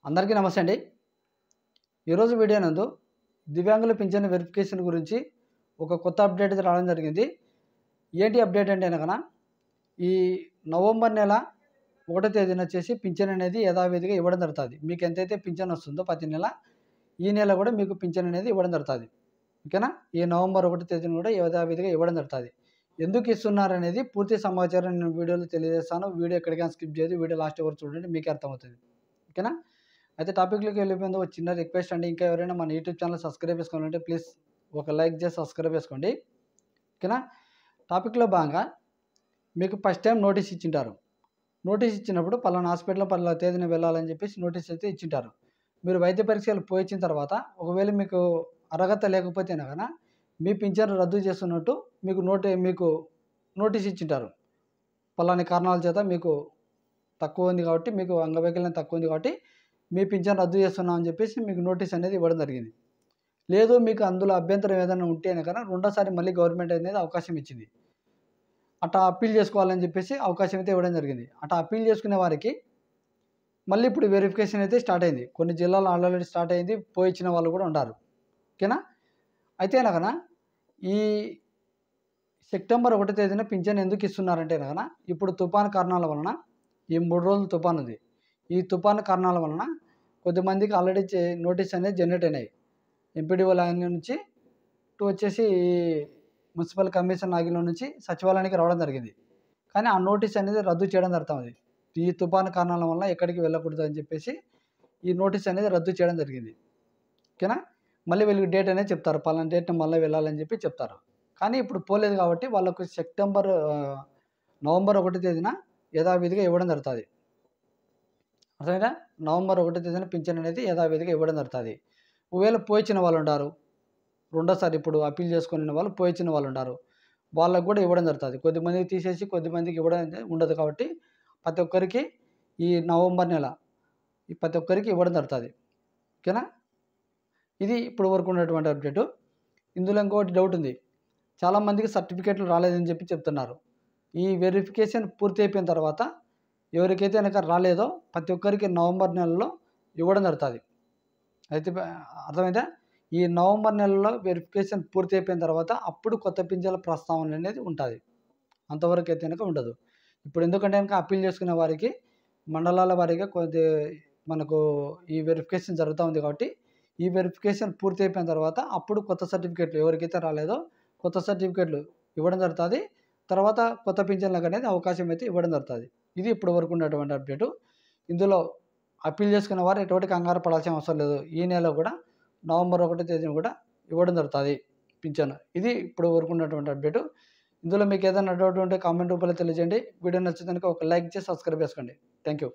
అందరికీ నమస్తే అండి. ఈరోజు వీడియో నందు దివ్యాంగుల పింఛన్ వెరిఫికేషన్ గురించి ఒక కొత్త అప్డేట్ అయితే రావడం జరిగింది. ఏంటి అప్డేట్ అంటే గనక ఈ నవంబర్ నెల 1వ తేదీన వచ్చేసి పింఛన్ అనేది యథావిధిగా ఇవ్వడం జరుగుతుంది. మీకు ఎంతైతే పింఛన్ వస్తుందో ప్రతి నెల ఈ నెల కూడా మీకు పింఛన్ అనేది ఇవ్వడం జరుగుతుంది. ఓకేనా? ఈ నవంబర్ 1వ తేదీన కూడా యథావిధిగా ఇవ్వడం జరుగుతుంది. ఎందుకు ఇస్తున్నారు అనేది పూర్తి సమాచారం నేను వీడియోలో తెలియజేస్తాను. వీడియో ఎక్కడికైనా స్కిప్ చేయదు, వీడియో లాస్ట్ వరకు చూడండి, మీకే అర్థమవుతుంది. ఓకేనా? అయితే టాపిక్లోకి వెళ్ళిపోయింది. ఒక చిన్న రిక్వెస్ట్ అండి, ఇంకా ఎవరైనా మన యూట్యూబ్ ఛానల్ సబ్స్క్రైబ్ చేసుకోవాలంటే ప్లీజ్ ఒక లైక్ చేసి సబ్స్క్రైబ్ చేసుకోండి. ఓకేనా? టాపిక్లో భాగంగా మీకు ఫస్ట్ టైం నోటీస్ ఇచ్చింటారు. నోటీస్ ఇచ్చినప్పుడు పలానా హాస్పిటల్లో పలానా తేదీన వెళ్ళాలని చెప్పేసి నోటీస్ అయితే ఇచ్చింటారు. మీరు వైద్య పరీక్షలు పోయించిన తర్వాత ఒకవేళ మీకు అర్హత లేకపోతే కనుక మీ పింఛన్ రద్దు చేస్తున్నట్టు మీకు నోటీస్ ఇచ్చింటారు. పలాని కారణాల చేత మీకు తక్కువ ఉంది కాబట్టి, మీకు అంగవైకల్యం తక్కువ ఉంది కాబట్టి మీ పింఛన్ రద్దు చేస్తున్నాం అని చెప్పేసి మీకు నోటీస్ అనేది ఇవ్వడం జరిగింది. లేదు మీకు అందులో అభ్యంతరం ఏదైనా ఉంటే కనుక రెండోసారి మళ్ళీ గవర్నమెంట్ అనేది అవకాశం ఇచ్చింది. అట్లా అప్పీల్ చేసుకోవాలని చెప్పేసి అవకాశం అయితే ఇవ్వడం జరిగింది. అట్లా అప్పీల్ చేసుకునే వారికి మళ్ళీ ఇప్పుడు వెరిఫికేషన్ అయితే స్టార్ట్ అయింది. కొన్ని జిల్లాలో ఆల్రెడీ స్టార్ట్ అయింది, పోయించిన వాళ్ళు కూడా ఉన్నారు. ఓకేనా? అయితే కనుక ఈ సెప్టెంబర్ 1వ తేదీన పింఛన్ ఎందుకు ఇస్తున్నారంటే కనుక ఇప్పుడు తుఫాను కారణాల వలన ఈ 3 రోజులు తుఫాను ఉంది. ఈ తుఫాను కారణాల వలన కొద్దిమందికి ఆల్రెడీ నోటీస్ అనేది జనరేట్ అయినాయి. ఎంపీడీఓ లైన్ నుంచి వచ్చేసి మున్సిపల్ కమిషన్ ఆగిలో నుంచి సచివాలయానికి రావడం జరిగింది. కానీ ఆ నోటీస్ అనేది రద్దు చేయడం జరుగుతుంది. ఈ తుఫాను కారణాల వల్ల ఎక్కడికి వెళ్ళకూడదు అని చెప్పేసి ఈ నోటీస్ అనేది రద్దు చేయడం జరిగింది. ఓకేనా? మళ్ళీ వీళ్ళకి డేట్ అనేది చెప్తారు, పలానా డేట్ని మళ్ళీ వెళ్ళాలని చెప్పి చెప్తారు. కానీ ఇప్పుడు పోలేదు కాబట్టి వాళ్ళకు నవంబర్ 1వ తేదీన యథావిధిగా ఇవ్వడం జరుగుతుంది. అర్థమైందా? నవంబర్ 1వ తేదీన పింఛన్ అనేది యథావిధిగా ఇవ్వడం జరుగుతుంది. ఒకవేళ పోయించిన వాళ్ళు ఉంటారు, రెండోసారి ఇప్పుడు అప్పీల్ చేసుకునే వాళ్ళు పోయించిన వాళ్ళు ఉంటారు, వాళ్ళకు కూడా ఇవ్వడం జరుగుతుంది. కొద్దిమందికి తీసేసి కొద్దిమందికి ఇవ్వడం ఉండదు కాబట్టి ప్రతి ఒక్కరికి ఈ నవంబర్ నెల ప్రతి ఒక్కరికి ఇవ్వడం జరుగుతుంది. ఓకేనా? ఇది ఇప్పుడు వరకు ఉన్నటువంటి అప్డేటు. ఇందులో ఇంకోటి డౌట్ ఉంది, చాలామందికి సర్టిఫికేట్లు రాలేదని చెప్పి చెప్తున్నారు. ఈ వెరిఫికేషన్ పూర్తి అయిపోయిన తర్వాత ఎవరికైతే కనుక రాలేదో ప్రతి ఒక్కరికి నవంబర్ నెలలో ఇవ్వడం జరుగుతుంది. అయితే అర్థమైందా? ఈ నవంబర్ నెలలో వెరిఫికేషన్ పూర్తి అయిపోయిన తర్వాత అప్పుడు కొత్త పింఛన్ల ప్రస్తావన అనేది ఉంటుంది. అంతవరకు అయితే కనుక ఉండదు. ఇప్పుడు ఎందుకంటే కనుక అప్పీల్ చేసుకునే వారికి మండలాల వారీగా మనకు ఈ వెరిఫికేషన్ జరుగుతూ ఉంది కాబట్టి ఈ వెరిఫికేషన్ పూర్తి అయిపోయిన తర్వాత అప్పుడు కొత్త సర్టిఫికేట్లు ఎవరికైతే రాలేదో కొత్త సర్టిఫికేట్లు ఇవ్వడం జరుగుతుంది. తర్వాత కొత్త పింఛన్లకు అనేది అవకాశం అయితే ఇవ్వడం జరుగుతుంది. ఇది ఇప్పుడు వరకు ఉన్నటువంటి అప్డేటు. ఇందులో అప్పీల్ చేసుకునే వారు ఎటువంటి కంగారు పడాల్సిన అవసరం లేదు. ఈ నెల కూడా నవంబర్ 1వ తేదీన కూడా ఇవ్వడం జరుగుతుంది పింఛన్. ఇది ఇప్పుడు వరకు ఉన్నటువంటి అప్డేటు. ఇందులో మీకు ఏదైనా డౌట్ ఉంటే కామెంట్ రూపంలో తెలియజేయండి. వీడియో నచ్చితే కనుక ఒక లైక్ చేసి సబ్స్క్రైబ్ చేసుకోండి. Thank you.